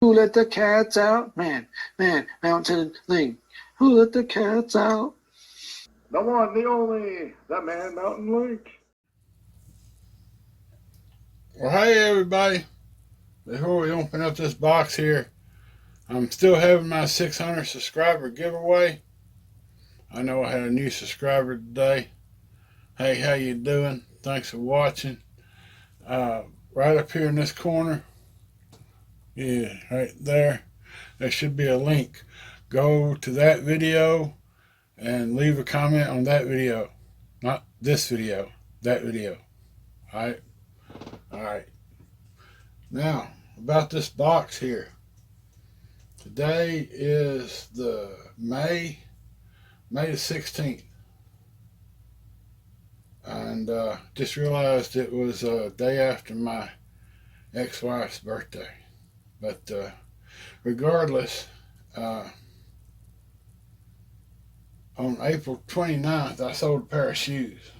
Who let the cats out? Man, mountain link. Who let the cats out? The one, the only, the Man Mountain Link. Well, hey everybody. Before we open up this box here, I'm still having my 600 subscriber giveaway. I know I had a new subscriber today. Hey, how you doing? Thanks for watching. Right up here in this corner, yeah, right there should be a link. Go to that video and leave a comment on that video. Not this video, that video. Alright? Alright. Now, about this box here. Today is the May the 16th. And just realized it was a day after my ex-wife's birthday. But regardless, on April 29th, I sold a pair of shoes.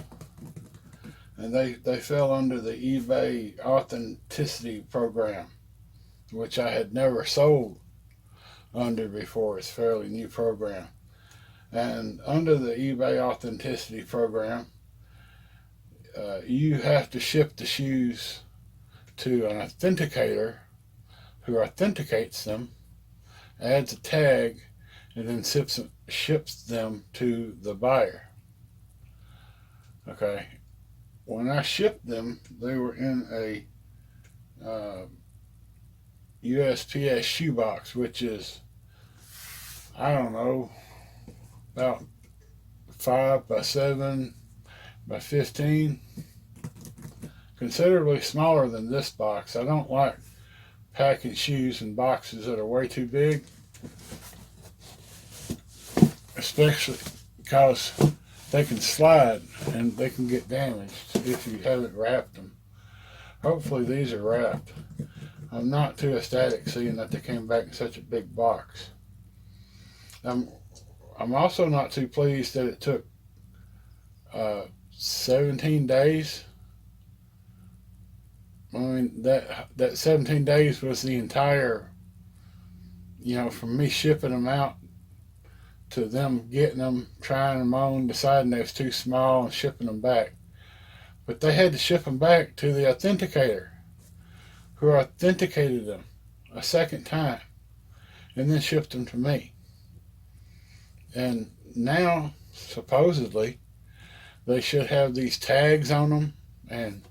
And they fell under the eBay Authenticity Program, which I had never sold under before. It's a fairly new program. And under the eBay Authenticity Program, you have to ship the shoes to an authenticator who authenticates them, adds a tag, and then ships them to the buyer. Okay. When I shipped them, they were in a USPS shoebox, which is, I don't know, about 5 by 7 by 15. Considerably smaller than this box. I don't like packing shoes in boxes that are way too big, especially because they can slide and they can get damaged if you haven't wrapped them. Hopefully these are wrapped. I'm not too ecstatic seeing that they came back in such a big box. I'm also not too pleased that it took 17 days. I mean, that 17 days was the entire, from me shipping them out to them getting them, trying them on, deciding they was too small, and shipping them back. But they had to ship them back to the authenticator, who authenticated them a second time, and then shipped them to me. And now, supposedly, they should have these tags on them and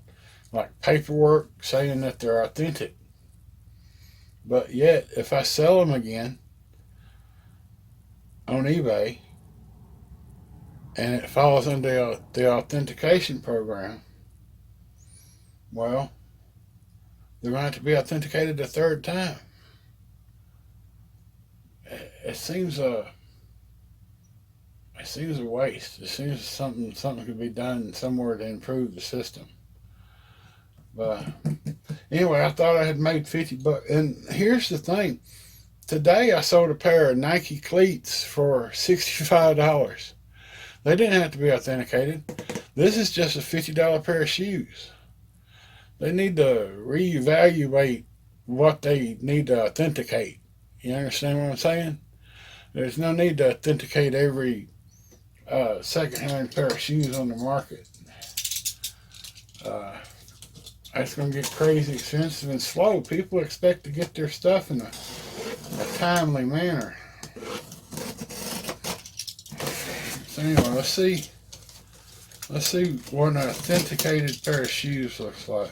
like paperwork saying that they're authentic. But yet, if I sell them again on eBay and it falls under the authentication program, well, they're going to have to be authenticated a third time. It seems a waste. It seems something could be done somewhere to improve the system. But anyway, I thought I had made 50 bucks. And here's the thing. Today I sold a pair of Nike cleats for $65. They didn't have to be authenticated. This is just a $50 pair of shoes. They need to reevaluate what they need to authenticate. You understand what I'm saying? There's no need to authenticate every second-hand pair of shoes on the market. It's going to get crazy expensive and slow. People expect to get their stuff in a timely manner. So anyway, let's see what an authenticated pair of shoes looks like.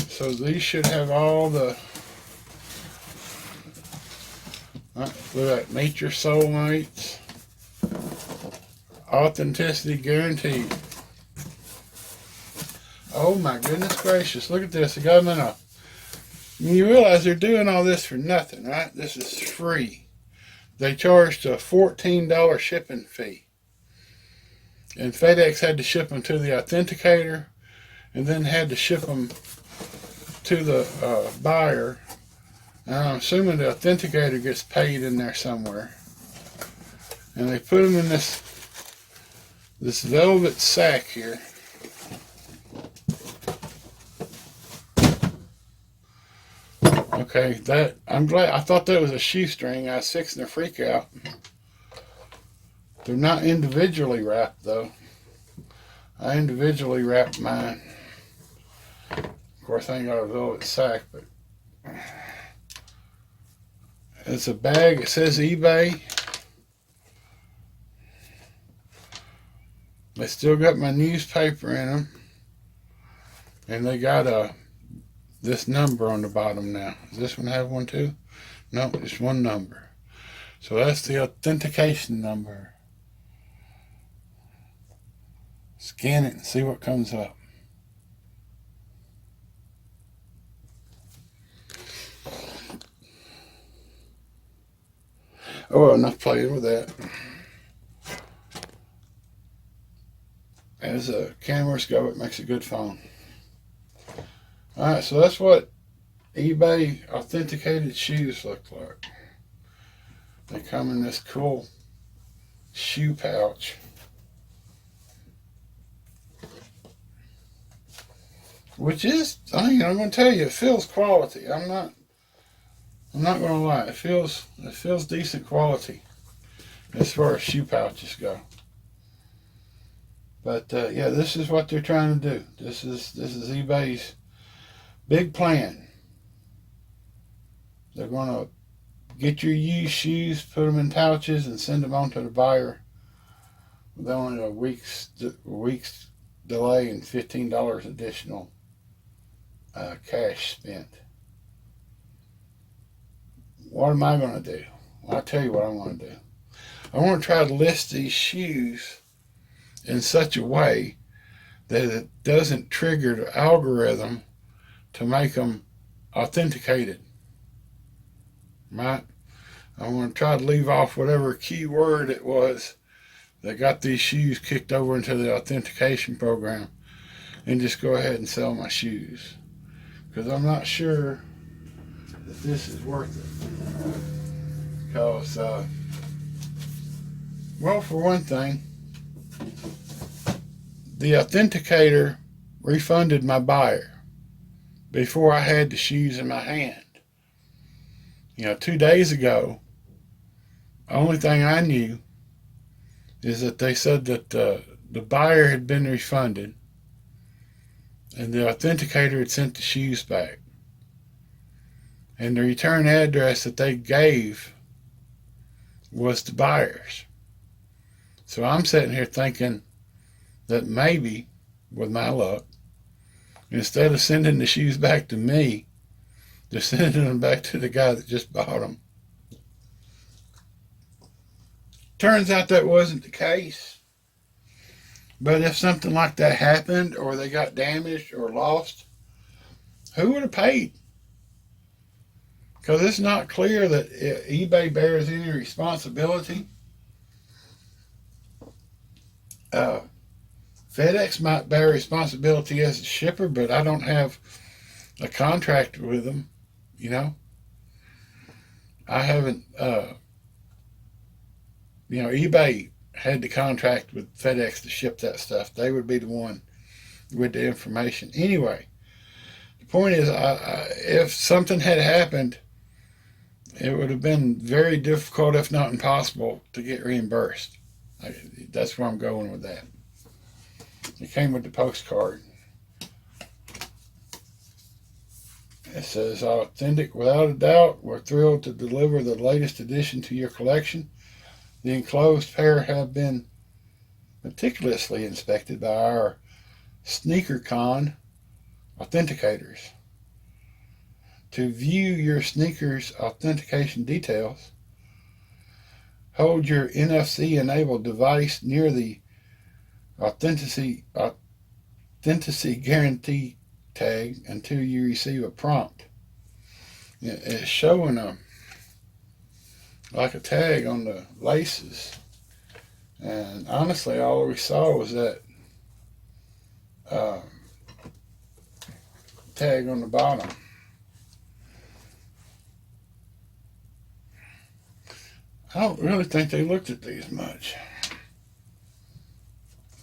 So these should have all the, look at meet your soulmates, authenticity guaranteed. Oh my goodness gracious, look at this. I got them in a, you realize they're doing all this for nothing, right? This is free. They charged a $14 shipping fee. And FedEx had to ship them to the authenticator and then had to ship them to the buyer. And I'm assuming the authenticator gets paid in there somewhere. And they put them in this velvet sack here. Okay, that I'm glad. I thought that was a shoestring. I was fixing to freak out. They're not individually wrapped though. I individually wrapped mine. Of course, I ain't got a velvet sack, but it's a bag. It says eBay. They still got my newspaper in them, and they got this number on the bottom now. Does this one have one too? No, just one number. So that's the authentication number. Scan it and see what comes up. Oh, well, enough playing with that. As a cameras go, it makes a good phone. Alright, so that's what eBay authenticated shoes look like. They come in this cool shoe pouch. Which is, I'm going to tell you, it feels quality. I'm not going to lie. It feels decent quality as far as shoe pouches go. But yeah, this is what they're trying to do. This is eBay's big plan. They're going to get your used shoes, put them in pouches, and send them on to the buyer with only a week's delay and $15 additional cash spent. What am I going to do? Well, I'll tell you what I'm going to do. I want to try to list these shoes in such a way that it doesn't trigger the algorithm to make them authenticated. Right? I want to try to leave off whatever keyword it was that got these shoes kicked over into the authentication program and just go ahead and sell my shoes. Because I'm not sure that this is worth it. Because, well, for one thing, the authenticator refunded my buyer before I had the shoes in my hand. 2 days ago, the only thing I knew is that they said that the buyer had been refunded and the authenticator had sent the shoes back. And the return address that they gave was the buyer's. So I'm sitting here thinking that maybe, with my luck, instead of sending the shoes back to me, they're sending them back to the guy that just bought them. Turns out that wasn't the case. But if something like that happened, or they got damaged or lost, who would have paid? Because it's not clear that eBay bears any responsibility. FedEx might bear responsibility as a shipper, but I don't have a contract with them, I haven't, eBay had the contract with FedEx to ship that stuff. They would be the one with the information. Anyway, the point is, if something had happened, it would have been very difficult, if not impossible, to get reimbursed. That's where I'm going with that. It came with the postcard. It says, authentic without a doubt. We're thrilled to deliver the latest addition to your collection. The enclosed pair have been meticulously inspected by our SneakerCon authenticators. To view your sneakers authentication details, hold your NFC-enabled device near the authenticity guarantee tag until you receive a prompt. It's showing like a tag on the laces, and honestly, all we saw was that tag on the bottom. I don't really think they looked at these much.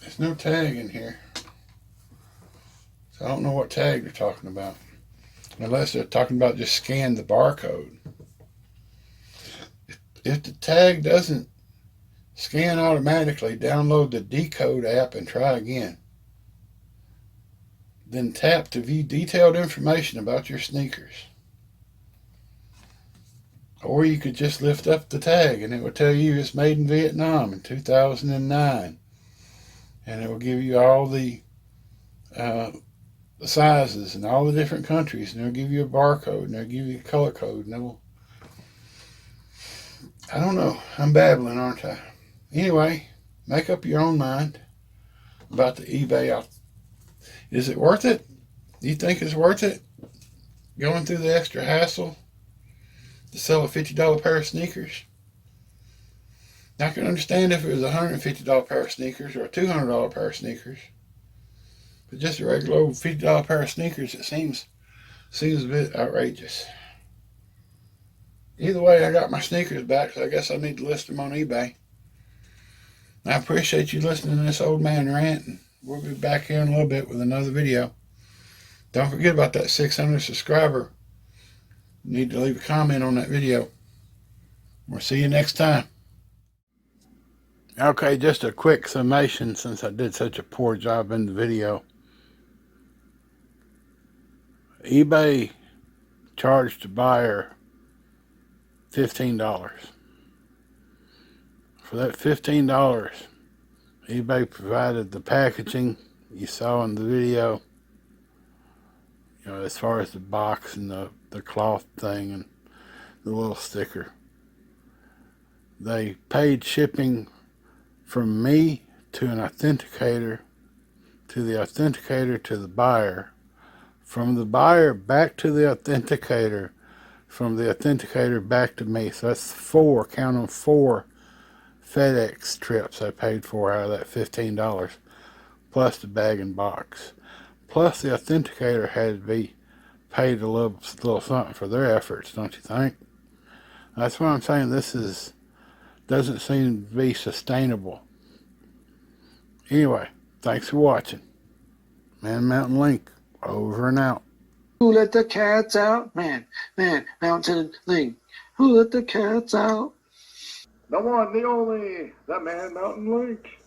There's no tag in here, so I don't know what tag they're talking about. Unless they're talking about just scan the barcode. If the tag doesn't scan automatically, download the Decode app and try again. Then tap to view detailed information about your sneakers. Or you could just lift up the tag and it will tell you it's made in Vietnam in 2009. And it will give you all the sizes and all the different countries. And it'll give you a barcode and it'll give you a color code. And I don't know. I'm babbling, aren't I? Anyway, make up your own mind about the eBay. Is it worth it? Do you think it's worth it? Going through the extra hassle to sell a $50 pair of sneakers? I can understand if it was a $150 pair of sneakers or a $200 pair of sneakers. But just a regular old $50 pair of sneakers, it seems a bit outrageous. Either way, I got my sneakers back, so I guess I need to list them on eBay. I appreciate you listening to this old man rant, and we'll be back here in a little bit with another video. Don't forget about that 600 subscriber. You need to leave a comment on that video. We'll see you next time. Okay, just a quick summation since I did such a poor job in the video. eBay charged the buyer $15. For that $15, eBay provided the packaging you saw in the video. You know, as far as the box and the cloth thing and the little sticker. They paid shipping from me to an authenticator, to the authenticator to the buyer, from the buyer back to the authenticator, from the authenticator back to me. So that's four, count on 4 FedEx trips I paid for out of that $15, plus the bag and box. Plus the authenticator had to be paid a little something for their efforts, don't you think? That's why I'm saying this doesn't seem to be sustainable. Anyway, thanks for watching. Man Mountain Link, over and out. Who let the cats out? Man Mountain Link. Who let the cats out? The one, the only, the Man Mountain Link.